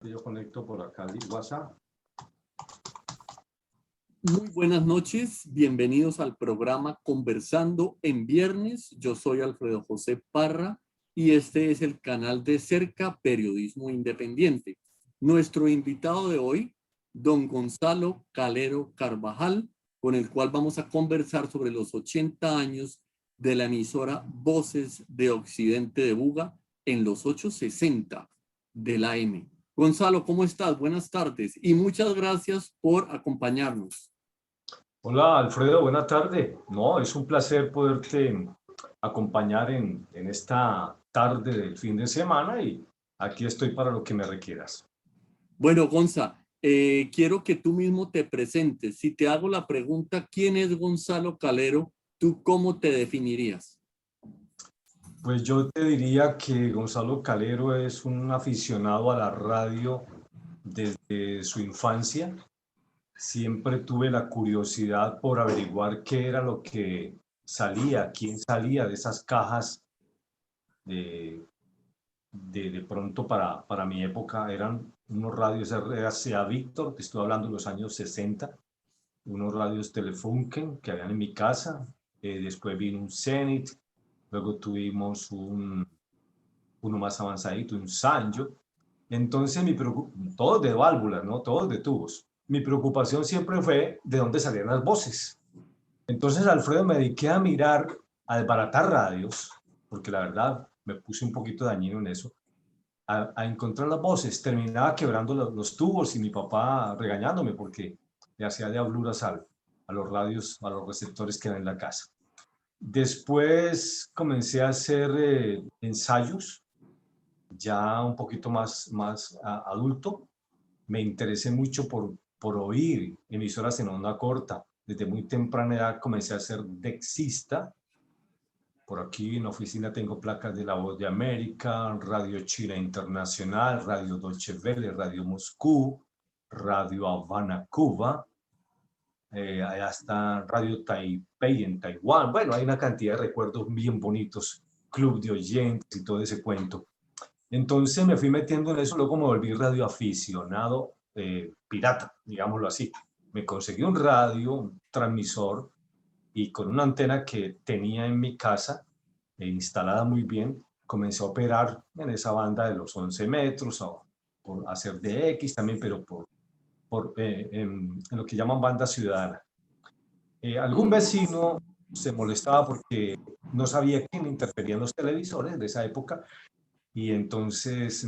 Yo conecto por acá el WhatsApp. Muy buenas noches, bienvenidos al programa Conversando en Viernes. Yo soy Alfredo José Parra y este es el canal de Cerca Periodismo Independiente. Nuestro invitado de hoy, don Gonzalo Calero Carvajal, con el cual vamos a conversar sobre los 80 años de la emisora Voces de Occidente de Buga en los 860 de la AM. Gonzalo, ¿cómo estás? Buenas tardes y muchas gracias por acompañarnos. Hola Alfredo, buena tarde. No, es un placer poderte acompañar en esta tarde del fin de semana y aquí estoy para lo que me requieras. Bueno, Gonza, quiero que tú mismo te presentes. Si te hago la pregunta, ¿quién es Gonzalo Calero? ¿Tú cómo te definirías? Pues yo te diría que Gonzalo Calero es un aficionado a la radio desde su infancia. Siempre tuve la curiosidad por averiguar qué era lo que salía, quién salía de esas cajas de, de pronto para mi época. Eran unos radios RCA Victor, que estoy hablando de los años 60, unos radios Telefunken que habían en mi casa. Después vino un Zenith, luego tuvimos uno más avanzadito, un Sanyo. Entonces, todos de válvulas, ¿no? Todos de tubos. Mi preocupación siempre fue de dónde salían las voces. Entonces, Alfredo, me dediqué a mirar, a desbaratar radios, porque la verdad me puse un poquito dañino en eso, a encontrar las voces. Terminaba quebrando los tubos y mi papá regañándome porque le hacía diabluras a los radios, a los receptores que eran en la casa. Después comencé a hacer ensayos, ya un poquito más adulto. Me interesé mucho por oír emisoras en onda corta. Desde muy temprana edad comencé a ser dexista. Por aquí en la oficina tengo placas de La Voz de América, Radio China Internacional, Radio Deutsche Welle, Radio Moscú, Radio Habana, Cuba. Allá está Radio Taipei en Taiwán. Bueno, hay una cantidad de recuerdos bien bonitos, club de oyentes y todo ese cuento. Entonces me fui metiendo en eso, luego me volví radioaficionado pirata, digámoslo así. Me conseguí un radio, un transmisor, y con una antena que tenía en mi casa, instalada muy bien, comencé a operar en esa banda de los 11 metros, por hacer DX también, pero en lo que llaman banda ciudadana. Algún vecino se molestaba porque no sabía quién interfería en los televisores de esa época y entonces,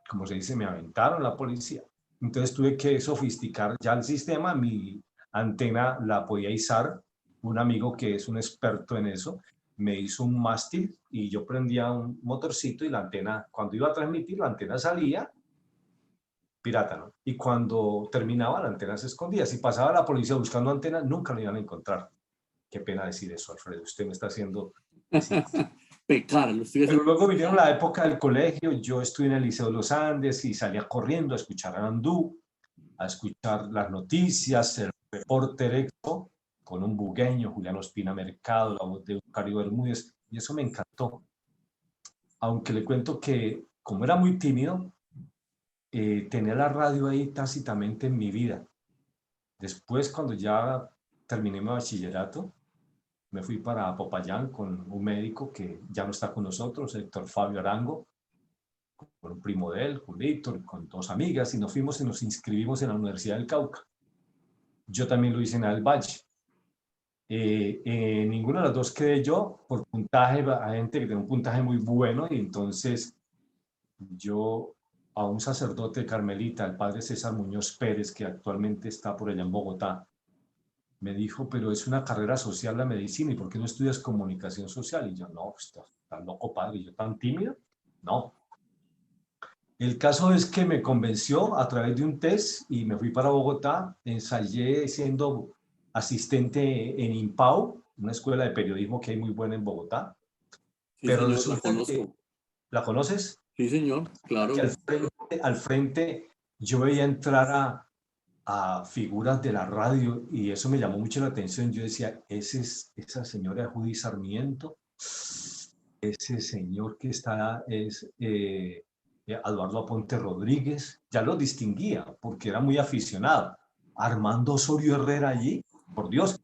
como se dice, me aventaron la policía. Entonces tuve que sofisticar ya el sistema, mi antena la podía izar, un amigo que es un experto en eso, me hizo un mástil y yo prendía un motorcito y la antena, cuando iba a transmitir, la antena salía, pirata, ¿no? Y cuando terminaba, la antena se escondía. Si pasaba la policía buscando antena, nunca lo iban a encontrar. Qué pena decir eso, Alfredo, usted me está haciendo decir esto. Pecar, lo estoy haciendo. Pero luego vinieron la época del colegio, yo estuve en el Liceo de los Andes y salía corriendo a escuchar a Andú, a escuchar las noticias, el reporter Expo, con un bugueño, Julián Ospina Mercado, la voz de Eucario Bermúdez, y eso me encantó. Aunque le cuento que, como era muy tímido, tenía la radio ahí tácitamente en mi vida. Después, cuando ya terminé mi bachillerato, me fui para Popayán con un médico que ya no está con nosotros, el doctor Fabio Arango, con un primo de él, con Víctor, con dos amigas, y nos fuimos y nos inscribimos en la Universidad del Cauca. Yo también lo hice en el Valle. Ninguna de las dos quedé yo por puntaje, a gente que tiene un puntaje muy bueno, y entonces yo a un sacerdote carmelita, el padre César Muñoz Pérez, que actualmente está por allá en Bogotá, me dijo, pero es una carrera social la medicina, ¿y por qué no estudias comunicación social? Y yo, no, estás loco, padre, ¿y yo tan tímido? No. El caso es que me convenció a través de un test y me fui para Bogotá, ensayé siendo asistente en IMPAU, una escuela de periodismo que hay muy buena en Bogotá, Sí, pero señor, la resulta que, conozco. ¿la conoces? Sí, señor, Que claro. al frente yo veía entrar a figuras de la radio y eso me llamó mucho la atención. Yo decía, esa señora Judy Sarmiento, ese señor que está, a Eduardo Aponte Rodríguez, ya lo distinguía porque era muy aficionado. Armando Osorio Herrera allí, por Dios.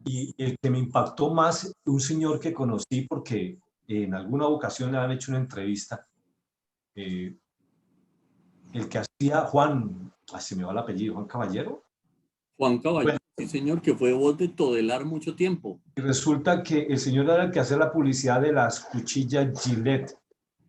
Y el que me impactó más, un señor que conocí porque en alguna ocasión le han hecho una entrevista, el que hacía Juan, se me va el apellido, Juan Caballero. Juan Caballero, Bueno, sí señor, que fue voz de Todelar mucho tiempo. y resulta que el señor era el que hacía la publicidad de las cuchillas Gillette.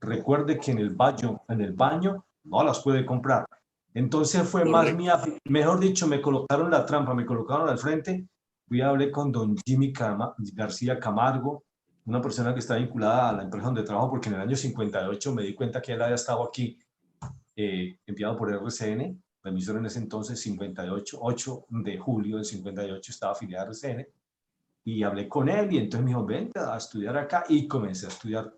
Recuerde que en el baño no las puede comprar. Entonces fue más Correcto. mía, mejor dicho, me colocaron la trampa, me colocaron al frente. Fui a hablar con don Jimmy García Camargo, una persona que está vinculada a la empresa donde trabajo, porque en el año 58 me di cuenta que él había estado aquí, enviado por RCN, la emisora en ese entonces, 58, 8 de julio del 58, estaba afiliada a RCN, y hablé con él, y entonces me dijo, vente a estudiar acá, y comencé a estudiar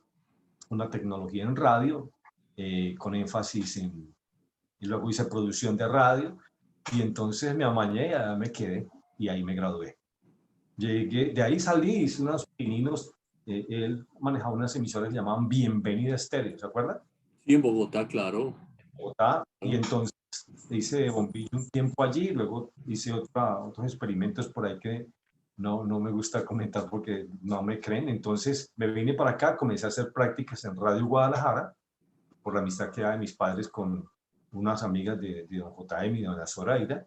una tecnología en radio, con énfasis y luego hice producción de radio, y entonces me amañé y allá me quedé, y ahí me gradué. Llegué, de ahí salí, hice unos pininos, él manejaba unas emisoras que llamaban Bienvenida Estéreo, ¿se acuerdan? Sí, en Bogotá, claro. Bogotá, y entonces hice bombillo un tiempo allí, luego hice otros experimentos por ahí que no me gusta comentar porque no me creen, entonces me vine para acá, comencé a hacer prácticas en Radio Guadalajara, por la amistad que hay de mis padres con unas amigas de don JM y de doña Zoraida,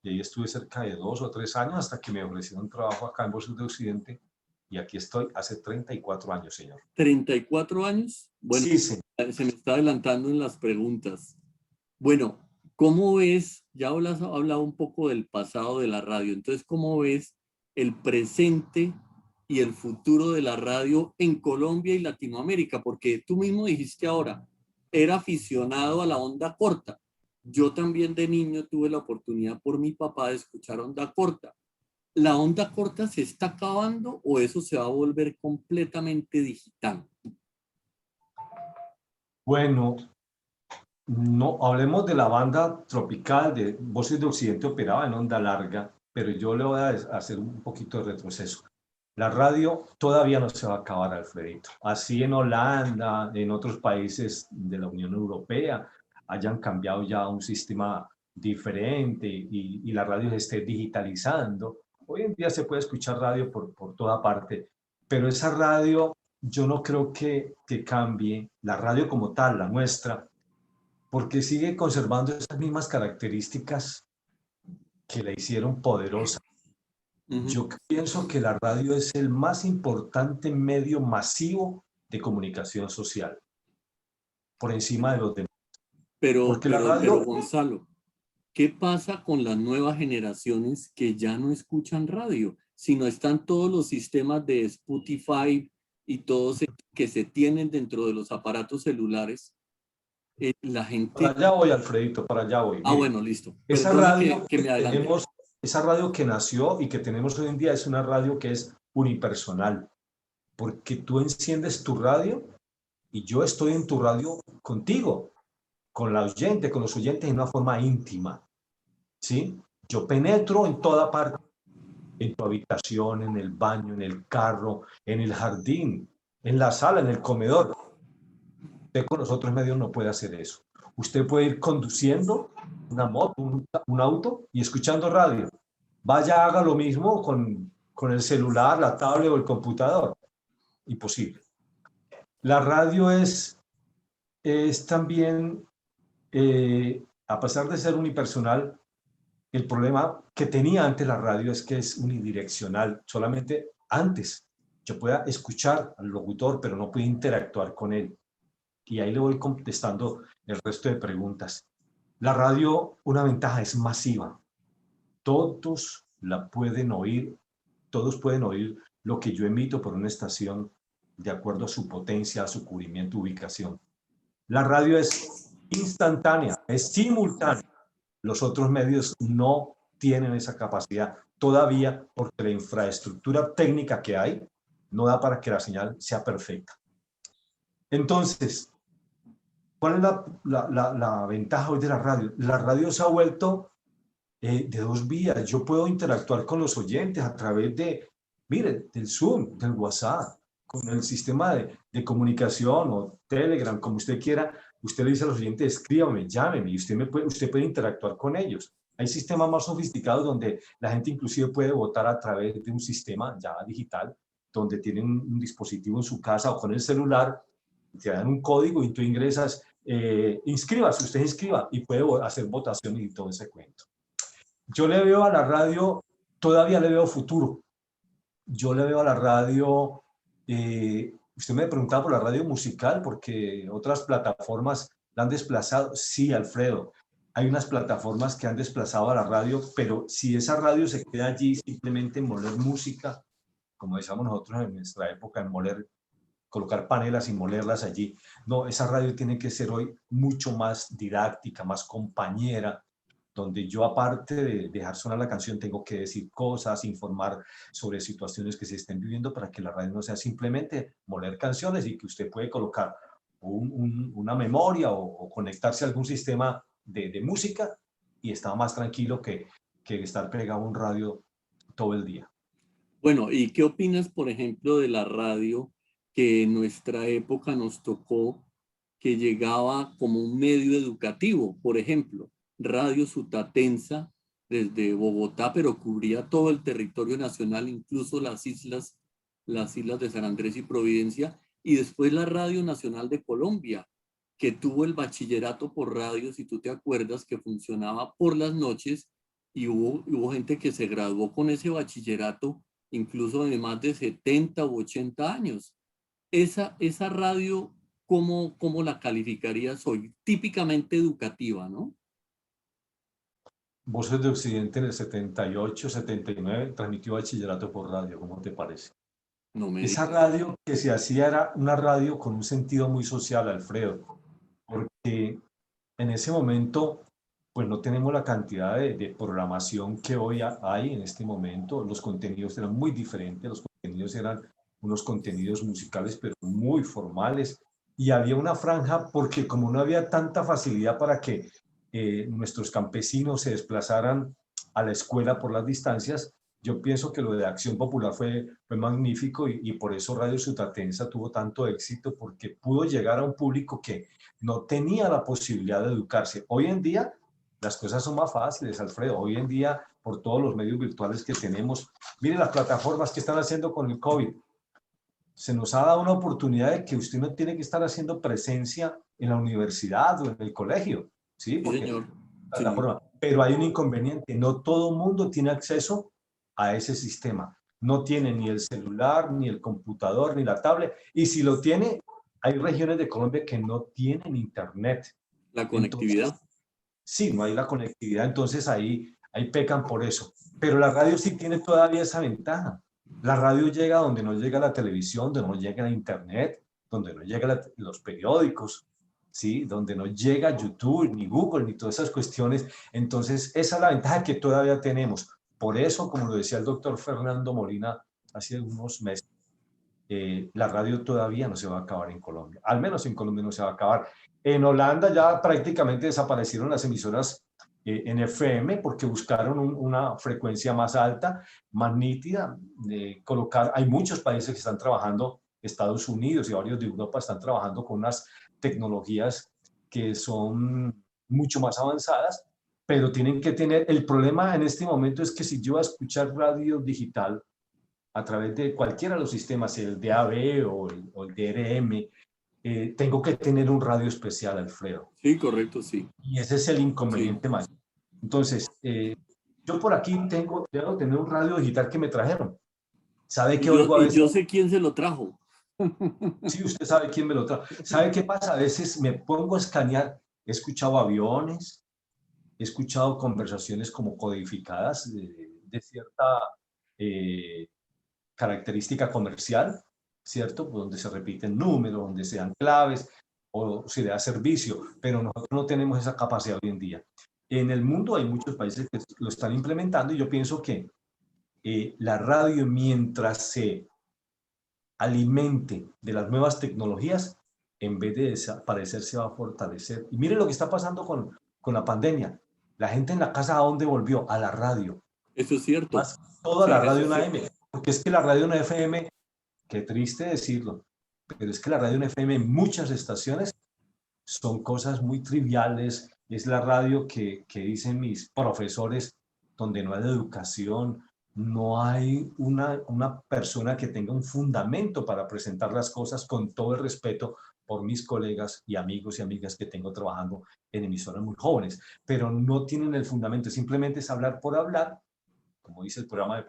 y ahí estuve cerca de 2 o 3 años hasta que me ofrecieron trabajo acá en Voces de Occidente, y aquí estoy hace 34 años, señor. 34 años. Bueno, Sí, señor. se me está adelantando en las preguntas. Bueno, ¿cómo ves? Ya has hablado un poco del pasado de la radio. Entonces, ¿cómo ves el presente y el futuro de la radio en Colombia y Latinoamérica? Porque tú mismo dijiste ahora, era aficionado a la onda corta. Yo también de niño tuve la oportunidad por mi papá de escuchar onda corta. ¿La onda corta se está acabando o eso se va a volver completamente digital? Bueno, no, hablemos de la banda tropical de Voces de Occidente, operaba en onda larga, pero yo le voy a hacer un poquito de retroceso. La radio todavía no se va a acabar, Alfredito. Así en Holanda, en otros países de la Unión Europea, hayan cambiado ya a un sistema diferente y la radio se esté digitalizando. Hoy en día se puede escuchar radio por toda parte, pero esa radio yo no creo que cambie, la radio como tal, la nuestra, porque sigue conservando esas mismas características que la hicieron poderosa. Yo pienso que la radio es el más importante medio masivo de comunicación social, por encima de los demás. Porque la Pero radio, Gonzalo, ¿qué pasa con las nuevas generaciones que ya no escuchan radio, sino están todos los sistemas de Spotify y todos que se tienen dentro de los aparatos celulares? La para gente... allá voy, Alfredito, para allá voy. Ah, Mire, bueno, listo. esa Perdona radio que que me adelante. tenemos, esa radio que nació y que tenemos hoy en día es una radio que es unipersonal, porque tú enciendes tu radio y yo estoy en tu radio contigo, con la oyente, con los oyentes, en una forma íntima, ¿sí? Yo penetro en toda parte, en tu habitación, en el baño, en el carro, en el jardín, en la sala, en el comedor. Usted con los otros medios no puede hacer eso. Usted puede ir conduciendo una moto, un auto y escuchando radio. Vaya, haga lo mismo con el celular, la tablet o el computador. Imposible. La radio es también, a pesar de ser unipersonal, el problema que tenía antes la radio es que es unidireccional. Solamente antes yo pueda escuchar al locutor, pero no puedo interactuar con él. Y ahí le voy contestando el resto de preguntas. La radio, una ventaja es masiva. Todos la pueden oír, todos pueden oír lo que yo emito por una estación de acuerdo a su potencia, a su cubrimiento, ubicación. La radio es instantánea, es simultánea. Los otros medios no tienen esa capacidad todavía porque la infraestructura técnica que hay no da para que la señal sea perfecta. Entonces, ¿cuál es la ventaja hoy de la radio? La radio se ha vuelto de dos vías. Yo puedo interactuar con los oyentes a través de, mire, del Zoom, del WhatsApp, con el sistema de comunicación o Telegram, como usted quiera, Usted le dice a los oyentes, escríbame, llámeme, y usted puede interactuar con ellos. Hay sistemas más sofisticados donde la gente inclusive puede votar a través de un sistema ya digital, donde tienen un dispositivo en su casa o con el celular, te dan un código y tú ingresas, inscríbase, usted inscriba y puede hacer votaciones y todo ese cuento. Yo le veo a la radio, todavía le veo futuro. Yo le veo a la radio, usted me preguntaba por la radio musical, porque otras plataformas la han desplazado. Sí, Alfredo, hay unas plataformas que han desplazado a la radio, pero si esa radio se queda allí simplemente en moler música, como decíamos nosotros en nuestra época, en moler, colocar panelas y molerlas allí. No, esa radio tiene que ser hoy mucho más didáctica, más compañera, donde yo, aparte de dejar sonar la canción, tengo que decir cosas, informar sobre situaciones que se estén viviendo, para que la radio no sea simplemente moler canciones y que usted puede colocar una memoria o conectarse a algún sistema de música y está más tranquilo que estar pegado a un radio todo el día. Bueno, ¿y qué opinas, por ejemplo, de la radio que en nuestra época nos tocó, que llegaba como un medio educativo? Por ejemplo, Radio Sutatensa desde Bogotá, pero cubría todo el territorio nacional, incluso las islas de San Andrés y Providencia, y después la Radio Nacional de Colombia, que tuvo el bachillerato por radio, si tú te acuerdas, que funcionaba por las noches, y hubo gente que se graduó con ese bachillerato incluso de más de 70 u 80 años. Esa radio, ¿cómo la calificarías hoy? Típicamente educativa, ¿no? Voces de Occidente en el 78, 79 transmitió bachillerato por radio, ¿cómo te parece? No me Esa digas. radio que se hacía era una radio con un sentido muy social, Alfredo, porque en ese momento pues no tenemos la cantidad de programación que hoy hay en este momento. Los contenidos eran muy diferentes, los contenidos eran unos contenidos musicales pero muy formales, y había una franja, porque como no había tanta facilidad para que nuestros campesinos se desplazaran a la escuela por las distancias, yo pienso que lo de Acción Popular fue magnífico, y por eso Radio Sutatensa tuvo tanto éxito, porque pudo llegar a un público que no tenía la posibilidad de educarse. Hoy en día las cosas son más fáciles, Alfredo. Hoy en día, por todos los medios virtuales que tenemos, miren las plataformas que están haciendo con el COVID. Se nos ha dado una oportunidad de que usted no tiene que estar haciendo presencia en la universidad o en el colegio, ¿sí? Sí, Porque señor. plataforma. Pero hay un inconveniente, no todo el mundo tiene acceso a ese sistema. No tiene ni el celular, ni el computador, ni la tablet. Y si lo tiene, hay regiones de Colombia que no tienen internet. La Entonces, conectividad. sí, no hay la conectividad, entonces ahí pecan por eso. Pero la radio sí tiene todavía esa ventaja. La radio llega donde no llega la televisión, donde no llega la internet, donde no llegan los periódicos, ¿sí? Donde no llega YouTube, ni Google, ni todas esas cuestiones. Entonces, esa es la ventaja que todavía tenemos. Por eso, como lo decía el doctor Fernando Molina hace unos meses, la radio todavía no se va a acabar en Colombia. Al menos en Colombia no se va a acabar. En Holanda ya prácticamente desaparecieron las emisoras en FM, porque buscaron una frecuencia más alta, más nítida. Hay muchos países que están trabajando, Estados Unidos y varios de Europa están trabajando con unas tecnologías que son mucho más avanzadas, pero tienen que tener, el problema en este momento es que si yo voy a escuchar radio digital a través de cualquiera de los sistemas, el DAB o el DRM, tengo que tener un radio especial, Alfredo. Sí, correcto, sí. Y ese es el inconveniente mayor. Entonces, yo por aquí debo tener un radio digital que me trajeron. ¿Sabe qué oigo a veces? Yo sé quién se lo trajo. Sí, usted sabe quién me lo trajo. ¿Sabe qué pasa? A veces me pongo a escanear. He escuchado aviones, he escuchado conversaciones como codificadas de cierta característica comercial, ¿cierto? Donde se repiten números, donde se dan claves o se da servicio, pero nosotros no tenemos esa capacidad hoy en día. En el mundo hay muchos países que lo están implementando, y yo pienso que la radio, mientras se alimente de las nuevas tecnologías, en vez de desaparecer, se va a fortalecer. Y miren lo que está pasando con la pandemia. La gente en la casa, ¿a dónde volvió? A la radio. Eso es cierto. Más toda Sí, la radio en AM, porque es que la radio en FM, qué triste decirlo, pero es que la radio en FM en muchas estaciones son cosas muy triviales. Es la radio que dicen mis profesores, donde no hay educación, no hay una persona que tenga un fundamento para presentar las cosas con todo el respeto por mis colegas y amigos y amigas que tengo trabajando en emisoras muy jóvenes, pero no tienen el fundamento, simplemente es hablar por hablar, como dice el programa de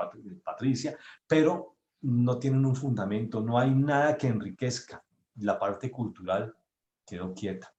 Patricia, pero no tienen un fundamento, no hay nada que enriquezca. La parte cultural quedó quieta.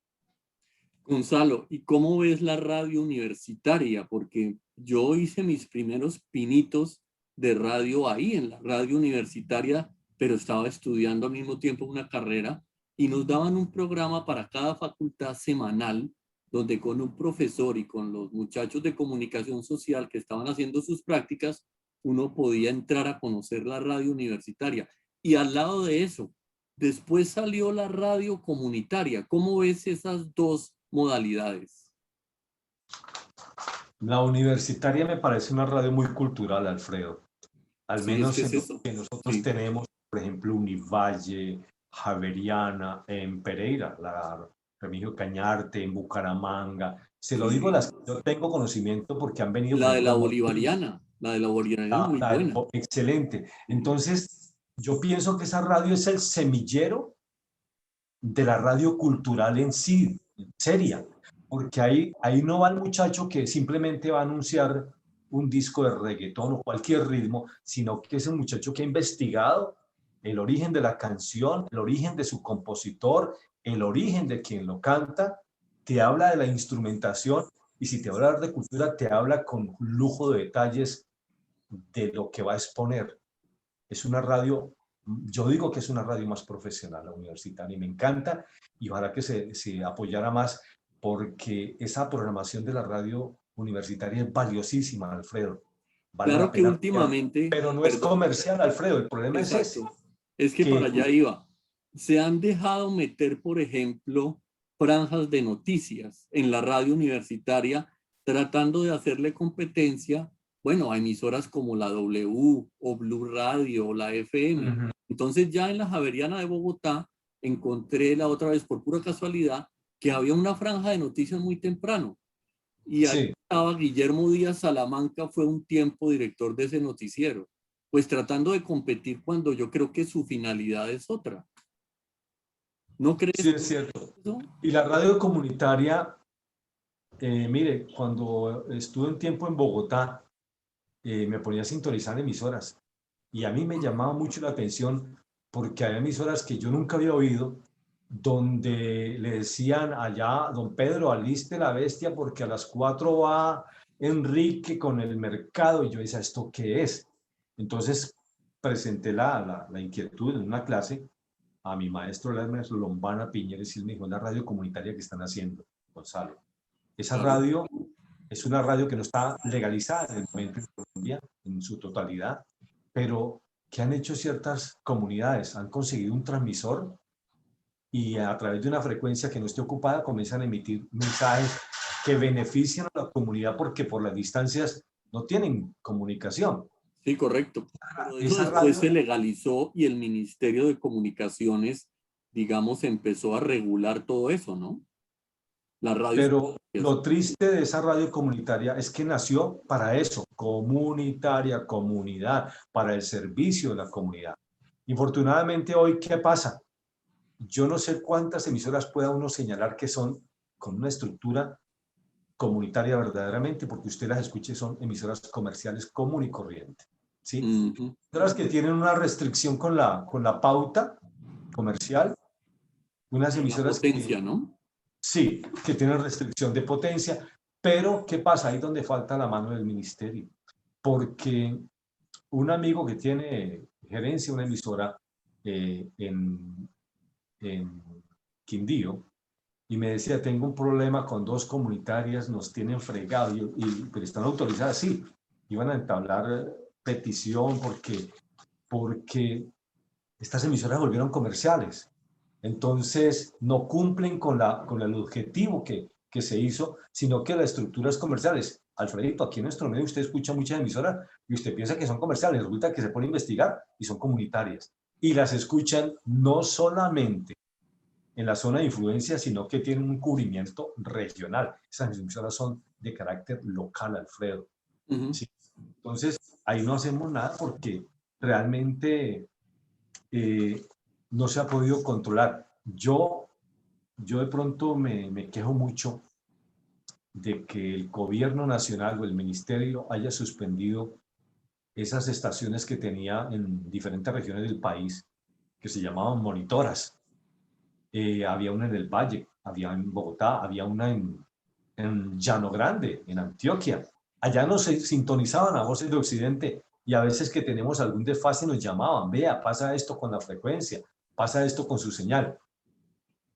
Gonzalo, ¿y cómo ves la radio universitaria? Porque yo hice mis primeros pinitos de radio ahí, en la radio universitaria, pero estaba estudiando al mismo tiempo una carrera y nos daban un programa para cada facultad semanal, donde con un profesor y con los muchachos de comunicación social que estaban haciendo sus prácticas, uno podía entrar a conocer la radio universitaria. Y al lado de eso, después salió la radio comunitaria. ¿Cómo ves esas dos modalidades? La universitaria me parece una radio muy cultural, Alfredo. Al Sí, es que menos es en lo eso. que nosotros Sí, tenemos, por ejemplo, Univalle, Javeriana, en Pereira, la Remigio Cañarte, en Bucaramanga. Se lo digo, sí. las que yo tengo conocimiento porque han venido, por La de ejemplo, la a bolivariana. La de la bolivariana es muy buena. excelente. Sí, Entonces, yo pienso que esa radio es el semillero de la radio cultural en sí, seria, porque ahí no va el muchacho que simplemente va a anunciar un disco de reggaetón o cualquier ritmo, sino que es un muchacho que ha investigado el origen de la canción, el origen de su compositor, el origen de quien lo canta, te habla de la instrumentación y si te va a hablar de cultura, te habla con lujo de detalles de lo que va a exponer. Es una radio, yo digo que es una radio más profesional, la universitaria, y me encanta, y ojalá que se apoyara más, porque esa programación de la radio universitaria es valiosísima, Alfredo. Vale la claro que pena, últimamente, pero no es perdón, comercial, Alfredo. El problema es ese, exacto, es que para que allá iba. Se han dejado meter, por ejemplo, franjas de noticias en la radio universitaria, tratando de hacerle competencia, bueno, a emisoras como la W o Blue Radio o la FM. uh-huh. Entonces ya en la Javeriana de Bogotá encontré la otra vez por pura casualidad que había una franja de noticias muy temprano. Y ahí Sí, estaba Guillermo Díaz Salamanca, fue un tiempo director de ese noticiero, pues tratando de competir cuando yo creo que su finalidad es otra. ¿No sí crees es cierto. eso? Y la radio comunitaria, mire, cuando estuve un tiempo en Bogotá, me ponía a sintonizar emisoras y a mí me llamaba mucho la atención porque había emisoras que yo nunca había oído donde le decían allá, don Pedro, aliste la bestia porque a las 4 va Enrique con el mercado y yo decía, ¿esto qué es? Entonces presenté la inquietud en una clase a mi maestro Lermes Lombana Piñeres y él me dijo, la radio comunitaria que están haciendo, Gonzalo. Esa Claro. radio es una radio que no está legalizada en el momento en Colombia en su totalidad, pero que han hecho ciertas comunidades, han conseguido un transmisor y a través de una frecuencia que no esté ocupada comienzan a emitir mensajes que benefician a la comunidad porque por las distancias no tienen comunicación. Sí, correcto. Pero eso Esa después radio, se legalizó y el Ministerio de Comunicaciones, digamos, empezó a regular todo eso, ¿no? Las radios. pero lo triste de esa radio comunitaria es que nació para eso, comunitaria, comunidad, para el servicio de la comunidad. Infortunadamente hoy, ¿qué pasa? Yo no sé cuántas emisoras pueda uno señalar que son con una estructura comunitaria verdaderamente, porque usted las escuche, son emisoras comerciales común y corriente. ¿Sí? Uh-huh. Emisoras que tienen una restricción con la pauta comercial, unas La emisoras potencia, que ¿no? sí, que tienen restricción de potencia, pero ¿qué pasa? Ahí es donde falta la mano del ministerio, porque un amigo que tiene gerencia una emisora en Quindío, y me decía, tengo un problema con dos comunitarias, nos tienen fregado, pero están autorizadas, sí, iban a entablar petición porque estas emisoras volvieron comerciales, entonces no cumplen con el objetivo que se hizo, sino que la estructura es comerciales. Alfredito, aquí en nuestro medio usted escucha muchas emisoras y usted piensa que son comerciales, resulta que se pone a investigar y son comunitarias. Y las escuchan no solamente en la zona de influencia, sino que tienen un cubrimiento regional. Esas emisoras son de carácter local, Alfredo. Ujú. ¿Sí? Entonces, ahí no hacemos nada porque realmente no se ha podido controlar. Yo de pronto me quejo mucho de que el gobierno nacional o el ministerio haya suspendido esas estaciones que tenía en diferentes regiones del país, que se llamaban monitoras. Había una en el Valle, había en Bogotá, había una en Llano Grande, en Antioquia. Allá nos sintonizaban a Voces de Occidente y a veces que tenemos algún desfase nos llamaban, vea, pasa esto con la frecuencia, pasa esto con su señal.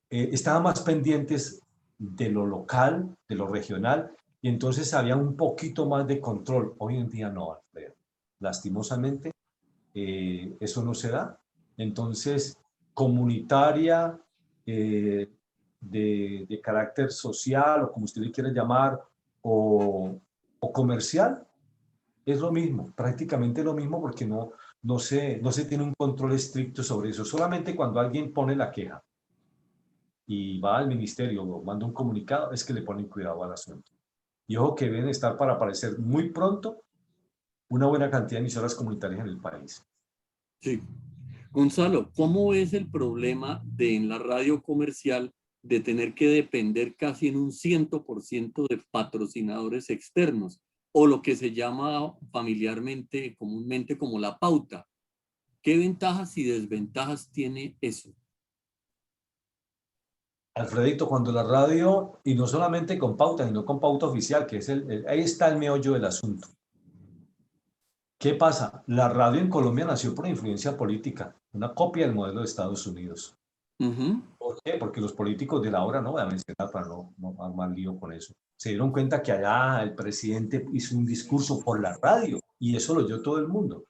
Estaban más pendientes de lo local, de lo regional, y entonces había un poquito más de control. Hoy en día no, Alfredo. Lastimosamente, eso no se da. Entonces, comunitaria, de carácter social, o como usted le quiera llamar, o comercial, es lo mismo, prácticamente lo mismo, porque no se tiene un control estricto sobre eso. Solamente cuando alguien pone la queja y va al ministerio o manda un comunicado, es que le ponen cuidado al asunto. Y ojo que deben estar para aparecer muy pronto una buena cantidad de emisoras comunitarias en el país. Sí. Gonzalo, ¿cómo es el problema de en la radio comercial de tener que depender casi en un 100% de patrocinadores externos o lo que se llama familiarmente, comúnmente como la pauta? ¿Qué ventajas y desventajas tiene eso? Alfredito, cuando la radio, y no solamente con pauta, sino con pauta oficial, que es ahí está el meollo del asunto. ¿Qué pasa? La radio en Colombia nació por influencia política, una copia del modelo de Estados Unidos. Ujú. ¿Por qué? Porque los políticos de la hora, no voy a mencionar para no armar lío con eso, se dieron cuenta que allá el presidente hizo un discurso por la radio y eso lo oyó todo el mundo.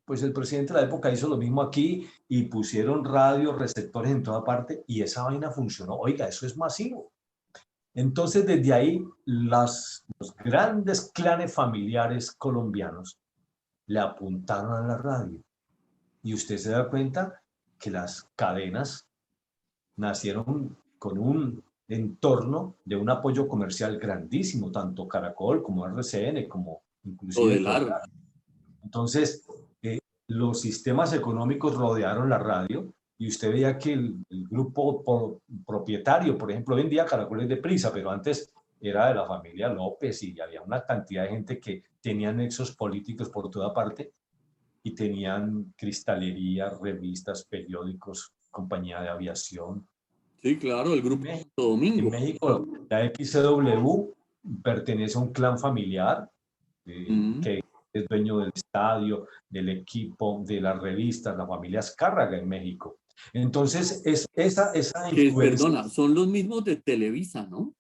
Pues el presidente de la época hizo lo mismo aquí y pusieron radio, receptores en toda parte y esa vaina funcionó. Oiga, eso es masivo. Entonces, desde ahí, los grandes clanes familiares colombianos le apuntaron a la radio. Y usted se da cuenta que las cadenas nacieron con un entorno de un apoyo comercial grandísimo, tanto Caracol como RCN, como O de inclusive largo. Claro. Entonces, los sistemas económicos rodearon la radio y usted veía que el grupo propietario, por ejemplo, hoy en día Caracol es de Prisa, pero antes era de la familia López y había una cantidad de gente que tenía nexos políticos por toda parte y tenían cristalería, revistas, periódicos, compañía de aviación. Sí, claro, el En grupo México, Santo en Domingo. México la XCW pertenece a un clan familiar Mm. que es dueño del estadio, del equipo, de las revistas, la familia Azcárraga en México. Entonces, esa Que, influencia, perdona, son los mismos de Televisa, ¿no?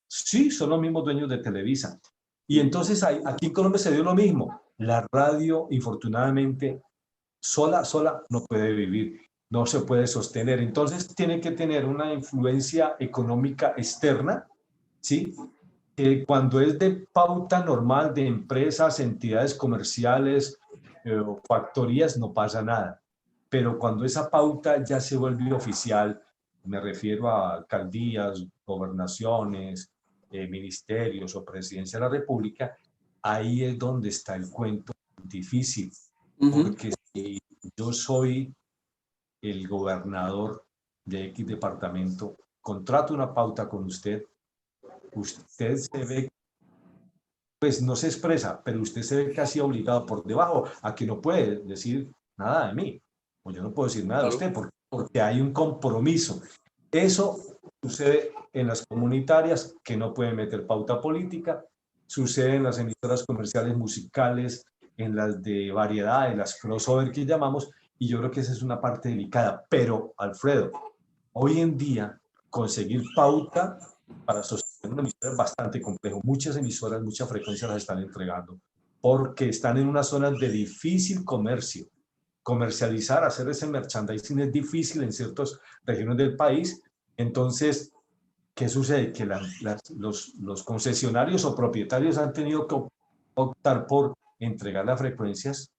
sí, son los mismos dueños de Televisa. Y Mm. entonces aquí en Colombia se dio lo mismo. La radio, infortunadamente, sola no puede vivir, no se puede sostener. Entonces tiene que tener una influencia económica externa, ¿sí? Que cuando es de pauta normal de empresas, entidades comerciales o factorías, no pasa nada. Pero cuando esa pauta ya se vuelve oficial, me refiero a alcaldías, gobernaciones, ministerios o presidencia de la República, ahí es donde está el cuento difícil. Ujú. Porque si yo soy el gobernador de X departamento, contrato una pauta con usted se ve, pues no se expresa, pero usted se ve casi obligado por debajo a que no puede decir nada de mí, o yo no puedo decir nada de Claro. usted, porque hay un compromiso. Eso sucede en las comunitarias, que no pueden meter pauta política, sucede en las emisoras comerciales musicales, en las de variedad, en las crossover que llamamos, y yo creo que esa es una parte delicada. Pero, Alfredo, hoy en día conseguir pauta para sostener una emisora es bastante complejo. Muchas emisoras, muchas frecuencias las están entregando porque están en una zona de difícil comercio. Comercializar, hacer ese merchandising es difícil en ciertas regiones del país. Entonces, ¿qué sucede? Que los concesionarios o propietarios han tenido que optar por entregar las frecuencias.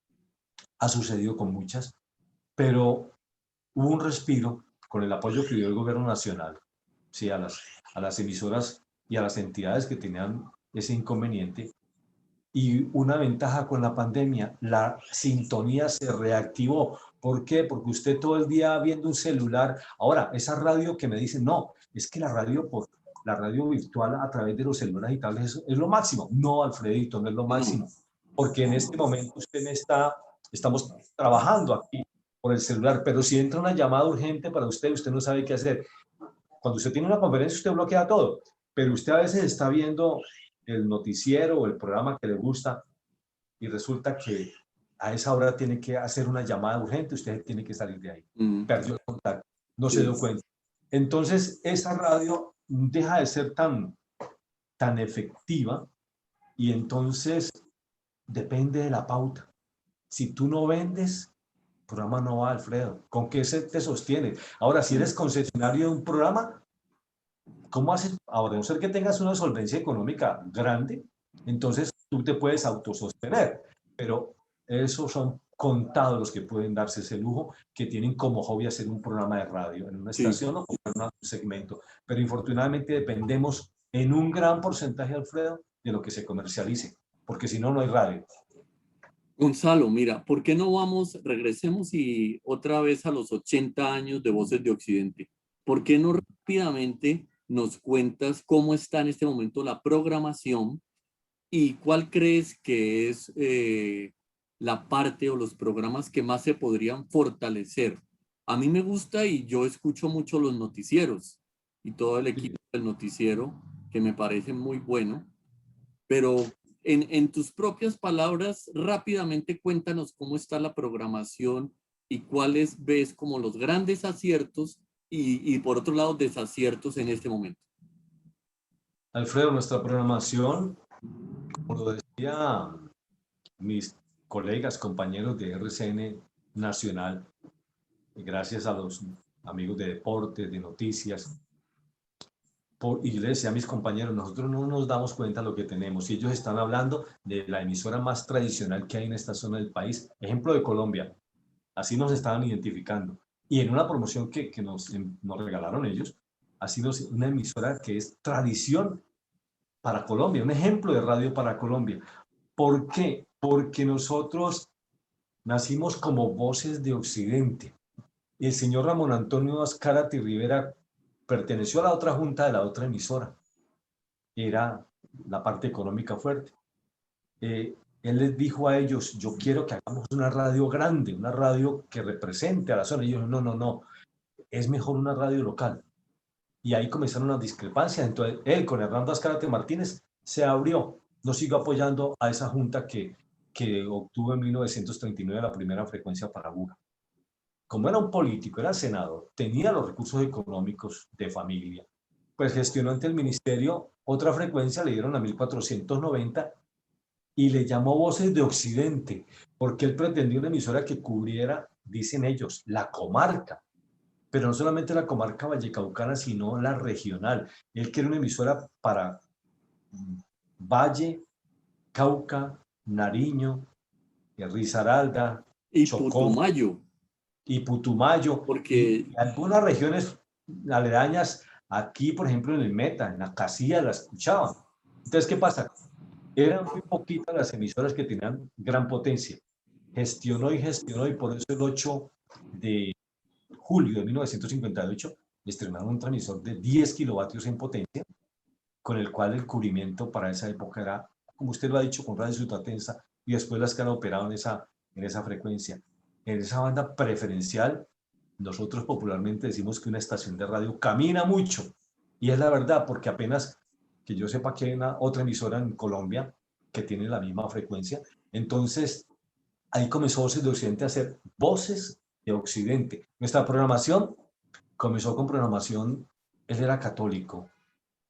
Ha sucedido con muchas, pero hubo un respiro con el apoyo que dio el gobierno nacional, sí, a las emisoras y a las entidades que tenían ese inconveniente. Y una ventaja con la pandemia, la sintonía se reactivó. ¿Por qué? Porque usted todo el día viendo un celular. Ahora, esa radio que me dicen, no, es que la radio virtual a través de los celulares y tablets es lo máximo. No, Alfredito, no es lo máximo. Porque en este momento estamos trabajando aquí por el celular, pero si entra una llamada urgente para usted, usted no sabe qué hacer. Cuando usted tiene una conferencia, usted bloquea todo, pero usted a veces está viendo el noticiero o el programa que le gusta y resulta que a esa hora tiene que hacer una llamada urgente, usted tiene que salir de ahí. Perdió el contacto, no se dio cuenta. Entonces, esa radio deja de ser tan efectiva y entonces depende de la pauta. Si tú no vendes, el programa no va, Alfredo. ¿Con qué te sostiene? Ahora, si eres concesionario de un programa, ¿cómo haces? Ahora, a no ser que tengas una solvencia económica grande, entonces tú te puedes autosostener, pero esos son contados los que pueden darse ese lujo, que tienen como hobby hacer un programa de radio en una estación o en un segmento. Pero infortunadamente dependemos en un gran porcentaje, Alfredo, de lo que se comercialice, porque si no, no hay radio. Gonzalo, mira, ¿por qué no regresemos y otra vez a los 80 años de Voces de Occidente? ¿Por qué no rápidamente nos cuentas cómo está en este momento la programación y cuál crees que es la parte o los programas que más se podrían fortalecer? A mí me gusta y yo escucho mucho los noticieros y todo el equipo del noticiero, que me parece muy bueno, pero en tus propias palabras, rápidamente cuéntanos cómo está la programación y cuáles ves como los grandes aciertos y por otro lado desaciertos en este momento. Alfredo, nuestra programación, como lo decía mis colegas, compañeros de RCN Nacional, gracias a los amigos de deportes, de noticias, y yo le decía a mis compañeros, nosotros no nos damos cuenta de lo que tenemos. Y ellos están hablando de la emisora más tradicional que hay en esta zona del país, ejemplo de Colombia. Así nos estaban identificando. Y en una promoción que nos regalaron ellos, ha sido una emisora que es tradición para Colombia, un ejemplo de radio para Colombia. ¿Por qué? Porque nosotros nacimos como voces de Occidente. Y el señor Ramón Antonio Azcárate Rivera perteneció a la otra junta de la otra emisora. Era la parte económica fuerte. Él les dijo a ellos, yo quiero que hagamos una radio grande, una radio que represente a la zona. Y ellos, no, es mejor una radio local. Y ahí comenzaron las discrepancias. Entonces, él con Hernando Azcárate Martínez se abrió, no siguió apoyando a esa junta que obtuvo en 1939 la primera frecuencia para Buga. Como era un político, era senador, tenía los recursos económicos de familia, pues gestionó ante el ministerio otra frecuencia, le dieron a 1490 y le llamó Voces de Occidente, porque él pretendía una emisora que cubriera, dicen ellos, la comarca, pero no solamente la comarca vallecaucana, sino la regional. Él quería una emisora para Valle, Cauca, Nariño, Risaralda, Y Chocó Putumayo. Y Putumayo, porque y algunas regiones aledañas, aquí por ejemplo en el Meta, en la Casilla la escuchaban. Entonces, ¿qué pasa? Eran muy poquitas las emisoras que tenían gran potencia. Gestionó y por eso el 8 de julio de 1958 estrenaron un transmisor de 10 kilovatios en potencia, con el cual el cubrimiento para esa época era, como usted lo ha dicho, con radio Sutatensa, y después las que han operado en esa frecuencia. En esa banda preferencial, nosotros popularmente decimos que una estación de radio camina mucho, y es la verdad, porque apenas que yo sepa que hay una otra emisora en Colombia que tiene la misma frecuencia. Entonces, ahí comenzó Voces de Occidente a hacer Voces de Occidente. Nuestra programación comenzó con programación, él era católico,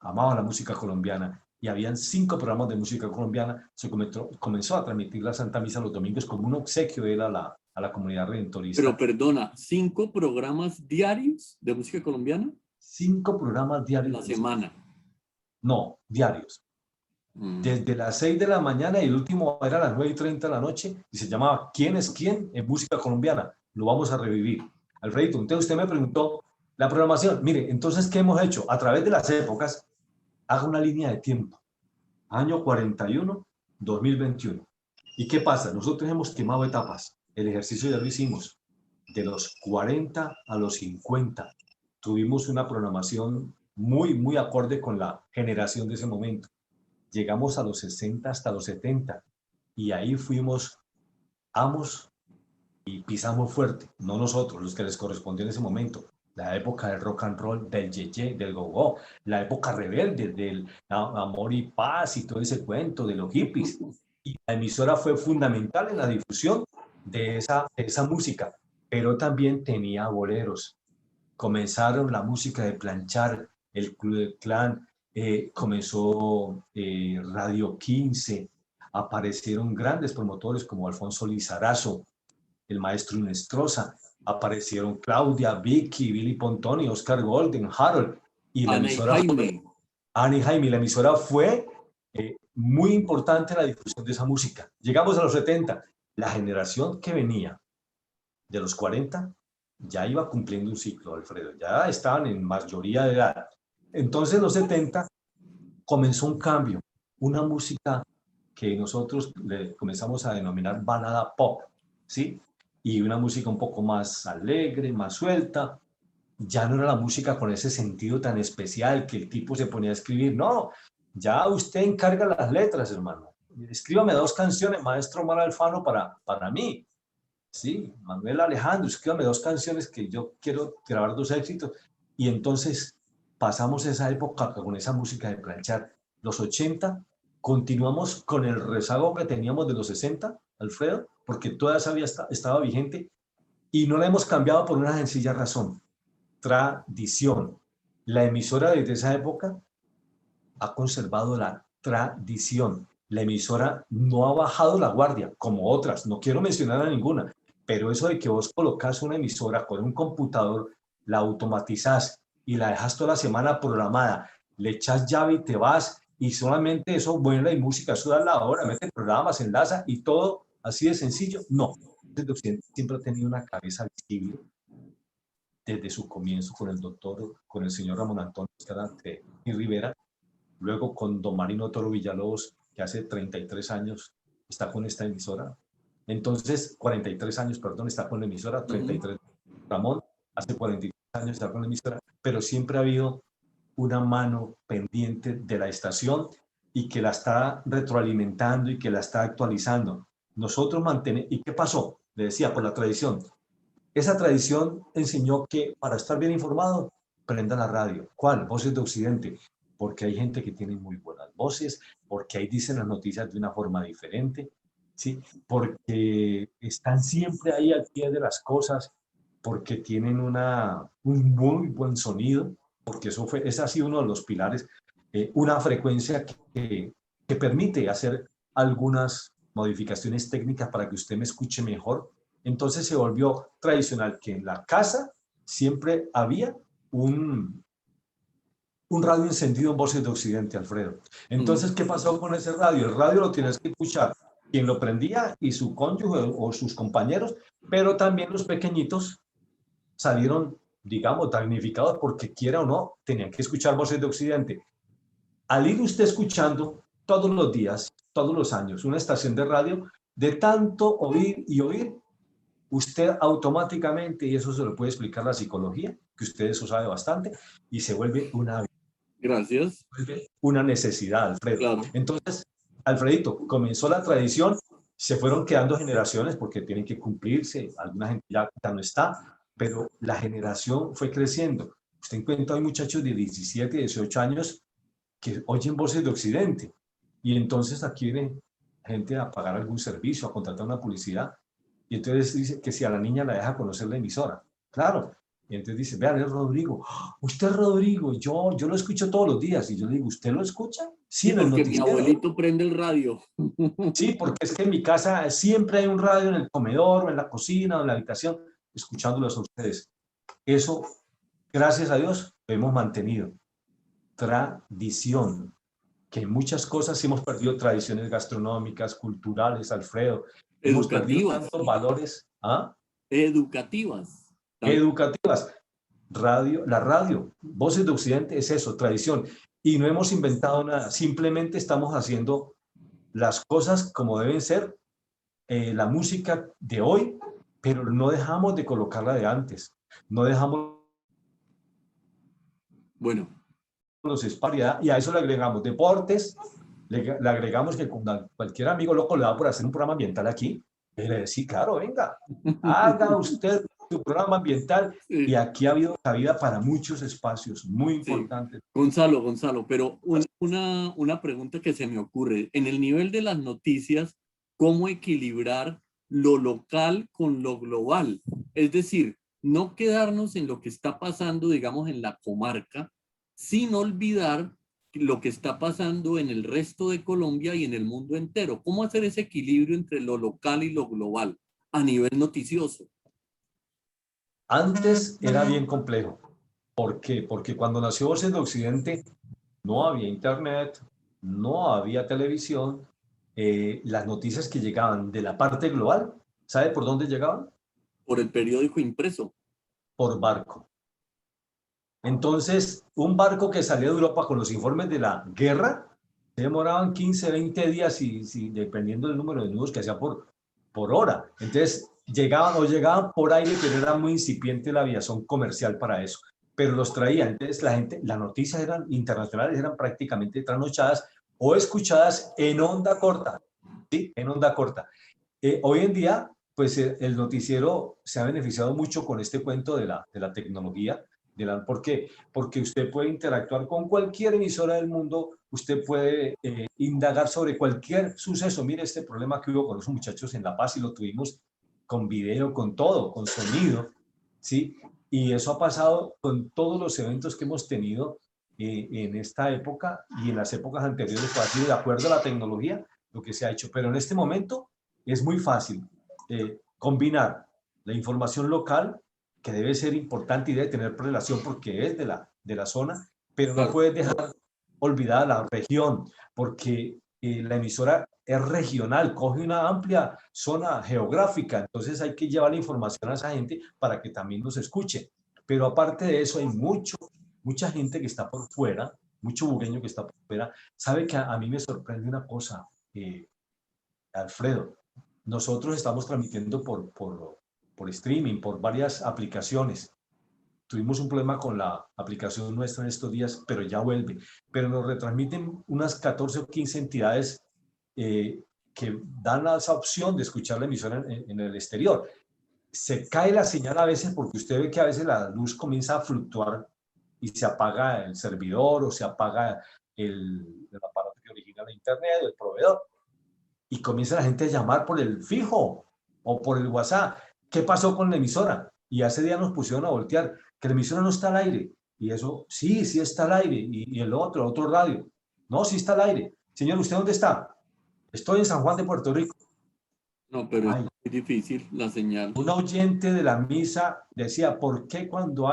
amaba la música colombiana, y habían 5 programas de música colombiana. Se comenzó a transmitir la Santa Misa los domingos como un obsequio de él a la comunidad redentorista. Pero perdona, 5 programas diarios de música colombiana. 5 programas diarios. La semana. No, diarios. Desde las 6 de la mañana y el último era a las 9:30 de la noche y se llamaba ¿Quién es quién en música colombiana? Lo vamos a revivir. Alfredito, entonces usted me preguntó La programación, mire, entonces, ¿qué hemos hecho? A través de las épocas, haga una línea de tiempo. Año 41, 2021. ¿Y qué pasa? Nosotros hemos quemado etapas. El ejercicio ya lo hicimos. De los 40 a los 50. Tuvimos una programación muy, muy acorde con la generación de ese momento. Llegamos a los 60 hasta los 70. Y ahí fuimos amos y pisamos fuerte. No nosotros, los que les correspondió en ese momento. La época del rock and roll, del yeye, del go-go, la época rebelde, del amor y paz y todo ese cuento de los hippies. Y la emisora fue fundamental en la difusión de esa música, pero también tenía boleros. Comenzaron la música de planchar, el Club del Clan, comenzó Radio 15, aparecieron grandes promotores como Alfonso Lizarazo, el maestro Inestrosa, aparecieron Claudia, Vicky, Billy Pontoni, Oscar Golden, Harold, y la Ana y emisora fue, Jaime. Ana y Jaime, la emisora fue muy importante en la difusión de esa música. Llegamos a los 70, la generación que venía de los 40 ya iba cumpliendo un ciclo, Alfredo, ya estaban en mayoría de edad. Entonces, en los 70 comenzó un cambio, una música que nosotros le comenzamos a denominar balada pop, ¿sí? Y una música un poco más alegre, más suelta. Ya no era la música con ese sentido tan especial que el tipo se ponía a escribir, no, ya usted encarga las letras, hermano. Escríbame 2 canciones, maestro Omar Alfano, para mí. Sí, Manuel Alejandro, escríbame 2 canciones que yo quiero grabar 2 éxitos. Y entonces pasamos esa época con esa música de planchar. Los 80, continuamos con el rezago que teníamos de los 60, Alfredo, porque todavía estaba vigente y no la hemos cambiado por una sencilla razón: tradición. La emisora desde esa época ha conservado la tradición. La emisora no ha bajado la guardia, como otras, no quiero mencionar a ninguna, pero eso de que vos colocas una emisora con un computador, la automatizás y la dejas toda la semana programada, le echas llave y te vas, y solamente eso vuela y música, eso da la hora, mete programas, enlaza y todo así de sencillo. No, desde Occidente siempre ha tenido una cabeza visible desde su comienzo con el doctor, con el señor Ramón Antonio Escalante y Rivera, luego con don Marino Toro Villalobos, que hace 33 años está con esta emisora. Entonces, 43 años, perdón, está con la emisora, 33. Ramón, hace 43 años está con la emisora, pero siempre ha habido una mano pendiente de la estación y que la está retroalimentando y que la está actualizando. Nosotros mantenemos, ¿y qué pasó? Le decía, por la tradición. Esa tradición enseñó que para estar bien informado, prenda la radio. ¿Cuál? Voces de Occidente. Porque hay gente que tiene muy buenas voces, porque ahí dicen las noticias de una forma diferente, ¿sí? Porque están siempre ahí al pie de las cosas, porque tienen un muy buen sonido, porque ese ha sido uno de los pilares, una frecuencia que permite hacer algunas modificaciones técnicas para que usted me escuche mejor. Entonces se volvió tradicional que en la casa siempre había un radio encendido en Voces de Occidente, Alfredo. Entonces, ¿qué pasó con ese radio? El radio lo tienes que escuchar quien lo prendía y su cónyuge o sus compañeros, pero también los pequeñitos salieron, digamos, damnificados porque quiera o no, tenían que escuchar Voces de Occidente. Al ir usted escuchando todos los días, todos los años, una estación de radio, de tanto oír y oír, usted automáticamente, y eso se lo puede explicar la psicología, que usted eso sabe bastante, y se vuelve una, Gracias. una necesidad, Alfredo. Claro. Entonces, Alfredito, comenzó la tradición, se fueron quedando generaciones porque tienen que cumplirse, alguna gente ya no está, pero la generación fue creciendo. Usted encuentra hoy muchachos de 17, 18 años que oyen Voces de Occidente, y entonces aquí viene gente a pagar algún servicio, a contratar una publicidad, y entonces dice que si a la niña la deja conocer la emisora. Claro. Y entonces dice, vean, es Rodrigo. Usted es Rodrigo, yo lo escucho todos los días. Y yo le digo, ¿usted lo escucha? Sí, Sí, en el porque mi noticiero. abuelito prende el radio. Sí, porque es que en mi casa siempre hay un radio en el comedor, o en la cocina, o en la habitación, escuchándolos a ustedes. Eso, gracias a Dios, lo hemos mantenido. Tradición, que en muchas cosas hemos perdido tradiciones gastronómicas, culturales, Alfredo. Hemos perdido Educativas. tantos valores. ¿Ah? Educativas. Educativas. la radio, Voces de Occidente es eso, tradición. Y no hemos inventado nada, simplemente estamos haciendo las cosas como deben ser, la música de hoy, pero no dejamos de colocarla de antes, no dejamos Bueno, los espacios y a eso le agregamos deportes, le agregamos que cualquier amigo loco le da por hacer un programa ambiental aquí, sí, claro, venga, haga usted su programa ambiental y sí, aquí ha habido cabida para muchos espacios muy sí. importantes. Gonzalo, pero una pregunta que se me ocurre. En el nivel de las noticias, ¿cómo equilibrar lo local con lo global? Es decir, no quedarnos en lo que está pasando, digamos, en la comarca, sin olvidar lo que está pasando en el resto de Colombia y en el mundo entero. ¿Cómo hacer ese equilibrio entre lo local y lo global a nivel noticioso? Antes era bien complejo. ¿Por qué? Porque cuando nació Voces de Occidente no había internet, no había televisión. Las noticias que llegaban de la parte global, ¿sabe por dónde llegaban? Por el periódico impreso. Por barco. Entonces, un barco que salía de Europa con los informes de la guerra, se demoraban 15, 20 días, y dependiendo del número de nudos que hacía por hora. Entonces, llegaban por aire, pero era muy incipiente la aviación comercial para eso. Pero los traían. Entonces, las noticias eran internacionales, eran prácticamente trasnochadas o escuchadas en onda corta. ¿Sí? En onda corta. Hoy en día, pues el noticiero se ha beneficiado mucho con este cuento de la tecnología. ¿Por qué? Porque usted puede interactuar con cualquier emisora del mundo, usted puede indagar sobre cualquier suceso. Mire este problema que hubo con los muchachos en La Paz y lo tuvimos con video, con todo, con sonido, ¿sí? Y eso ha pasado con todos los eventos que hemos tenido en esta época y en las épocas anteriores, pues ha sido de acuerdo a la tecnología lo que se ha hecho. Pero en este momento es muy fácil combinar la información local, que debe ser importante y debe tener relación porque es de la zona, pero no Claro. puedes dejar olvidada la región, porque la emisora es regional, coge una amplia zona geográfica, entonces hay que llevar la información a esa gente para que también nos escuche. Pero aparte de eso, hay mucha gente que está por fuera, mucho bugueño que está por fuera. Sabe que a mí me sorprende una cosa, Alfredo. Nosotros estamos transmitiendo por streaming, por varias aplicaciones. Tuvimos un problema con la aplicación nuestra en estos días, pero ya vuelve. Pero nos retransmiten unas 14 o 15 entidades que dan esa opción de escuchar la emisora en el exterior. Se cae la señal a veces porque usted ve que a veces la luz comienza a fluctuar y se apaga el servidor o se apaga el aparato que origina la internet o el proveedor y comienza la gente a llamar por el fijo o por el WhatsApp. ¿Qué pasó con la emisora? Y hace día nos pusieron a voltear, que la emisora no está al aire. Y eso, sí, sí está al aire. Y el otro radio. No, sí está al aire. Señor, ¿usted dónde está? Estoy en San Juan de Puerto Rico. No, pero es Ay, muy difícil la señal. un oyente de la misa decía, ¿por qué cuando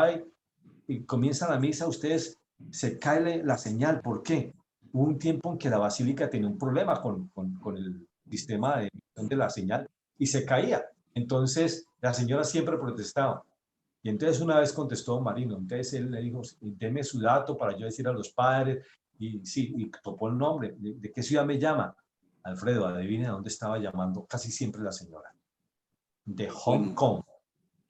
comienza la misa ustedes se cae la señal? ¿Por qué? Hubo un tiempo en que la basílica tenía un problema con el sistema de emisión de la señal y se caía. Entonces la señora siempre protestaba. Y entonces una vez contestó Marino, entonces él le dijo, deme su dato para yo decir a los padres, y sí, y topó el nombre, ¿de qué ciudad me llama? Alfredo, adivine dónde estaba llamando casi siempre la señora. De Hong Bueno, Kong.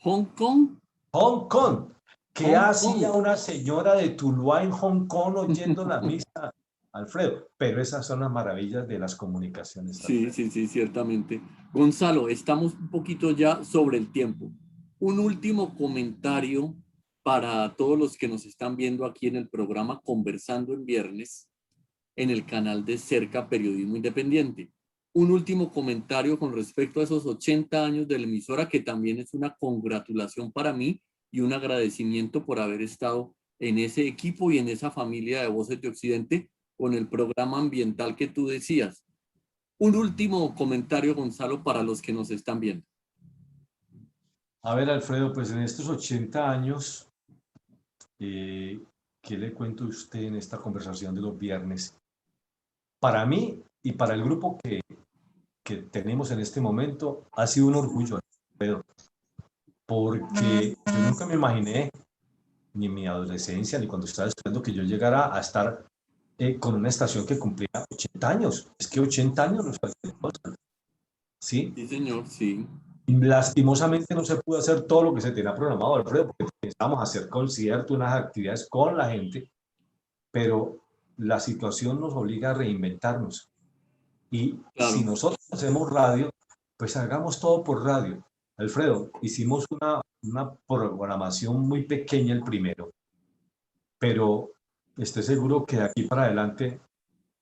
Hong Kong, Hong Kong. ¿Qué Hong hacía Kong. una señora de Tuluá en Hong Kong oyendo la misa, Alfredo? Pero esas son las maravillas de las comunicaciones, Sí, Alfredo. sí, sí, ciertamente. Gonzalo, estamos un poquito ya sobre el tiempo. Un último comentario para todos los que nos están viendo aquí en el programa Conversando en Viernes, en el canal de Cerca Periodismo Independiente. Un último comentario con respecto a esos 80 años de la emisora, que también es una congratulación para mí y un agradecimiento por haber estado en ese equipo y en esa familia de Voces de Occidente con el programa ambiental que tú decías. Un último comentario, Gonzalo, para los que nos están viendo. A ver, Alfredo, pues en estos 80 años, ¿qué le cuento a usted en esta conversación de los viernes? Para mí y para el grupo que tenemos en este momento, ha sido un orgullo, Alfredo, porque yo nunca me imaginé ni en mi adolescencia, ni cuando estaba esperando que yo llegara a estar con una estación que cumplía 80 años. Es que 80 años no es cualquier cosa, ¿sí? Sí, señor, sí. Y lastimosamente no se pudo hacer todo lo que se tenía programado, Alfredo, porque pensábamos hacer conciertos, unas actividades con la gente, pero la situación nos obliga a reinventarnos. Y si Claro, nosotros hacemos radio, pues hagamos todo por radio. Alfredo, hicimos una programación muy pequeña el primero, pero estoy seguro que de aquí para adelante,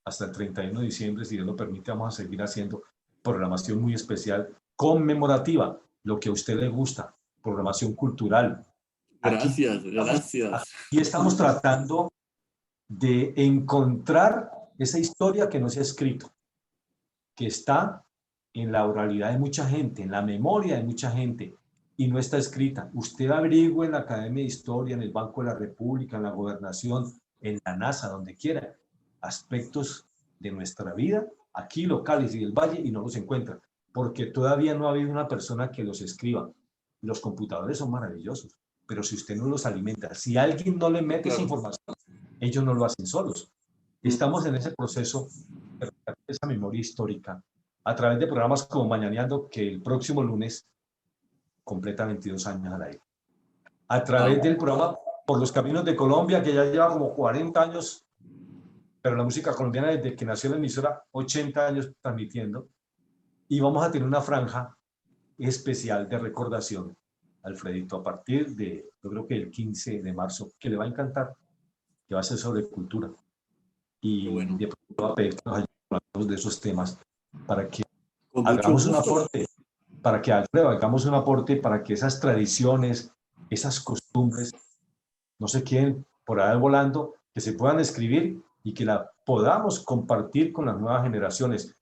hasta el 31 de diciembre, si Dios lo permite, vamos a seguir haciendo programación muy especial, conmemorativa, lo que a usted le gusta, programación cultural. Aquí gracias, gracias. aquí estamos tratando de encontrar esa historia que no se ha escrito, que está en la oralidad de mucha gente, en la memoria de mucha gente, y no está escrita. Usted averigüe en la Academia de Historia, en el Banco de la República, en la Gobernación, en la NASA, donde quiera, aspectos de nuestra vida, aquí locales y del Valle, y no los encuentra, porque todavía no ha habido una persona que los escriba. Los computadores son maravillosos, pero si usted no los alimenta, si alguien no le mete esa Claro. información, ellos no lo hacen solos. Estamos en ese proceso de esa memoria histórica a través de programas como Mañaneando, que el próximo lunes completa 22 años al aire. A través del programa Por los Caminos de Colombia, que ya lleva como 40 años, pero la música colombiana desde que nació la emisora, 80 años transmitiendo. Y vamos a tener una franja especial de recordación, Alfredito, a partir de, yo creo que el 15 de marzo, que le va a encantar, que va a ser sobre cultura. Y Bueno, de pronto va a pedir que nos ayudemos de esos temas para que con mucho hagamos un gusto. aporte, para que, Alfredo, hagamos un aporte para que esas tradiciones, esas costumbres, no se queden por ahí volando, que se puedan escribir y que la podamos compartir con las nuevas generaciones,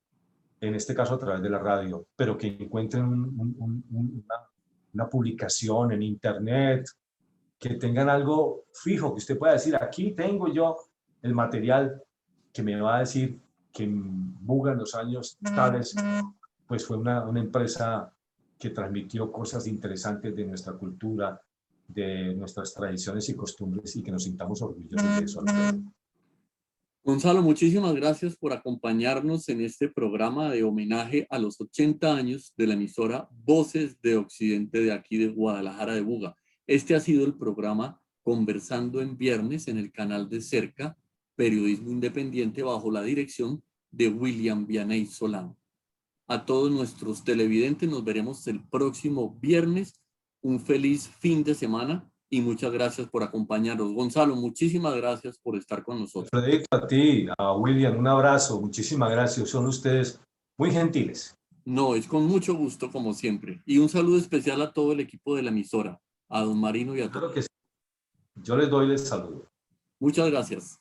en este caso a través de la radio, pero que encuentren una publicación en internet, que tengan algo fijo, que usted pueda decir, aquí tengo yo el material que me va a decir que en Buga en los años tales, pues fue una empresa que transmitió cosas interesantes de nuestra cultura, de nuestras tradiciones y costumbres, y que nos sintamos orgullosos de eso. Gonzalo, muchísimas gracias por acompañarnos en este programa de homenaje a los 80 años de la emisora Voces de Occidente de aquí de Guadalajara de Buga. Este ha sido el programa Conversando en Viernes en el canal de Cerca, Periodismo Independiente, bajo la dirección de William Vianey Solano. A todos nuestros televidentes nos veremos el próximo viernes. Un feliz fin de semana y muchas gracias por acompañarnos. Gonzalo, muchísimas gracias por estar con nosotros. Frederico, a ti, a William, un abrazo, muchísimas gracias, son ustedes muy gentiles. No, es con mucho gusto como siempre. Y un saludo especial a todo el equipo de la emisora, a don Marino y a todos. Claro que sí. Yo les doy el saludo. Muchas gracias.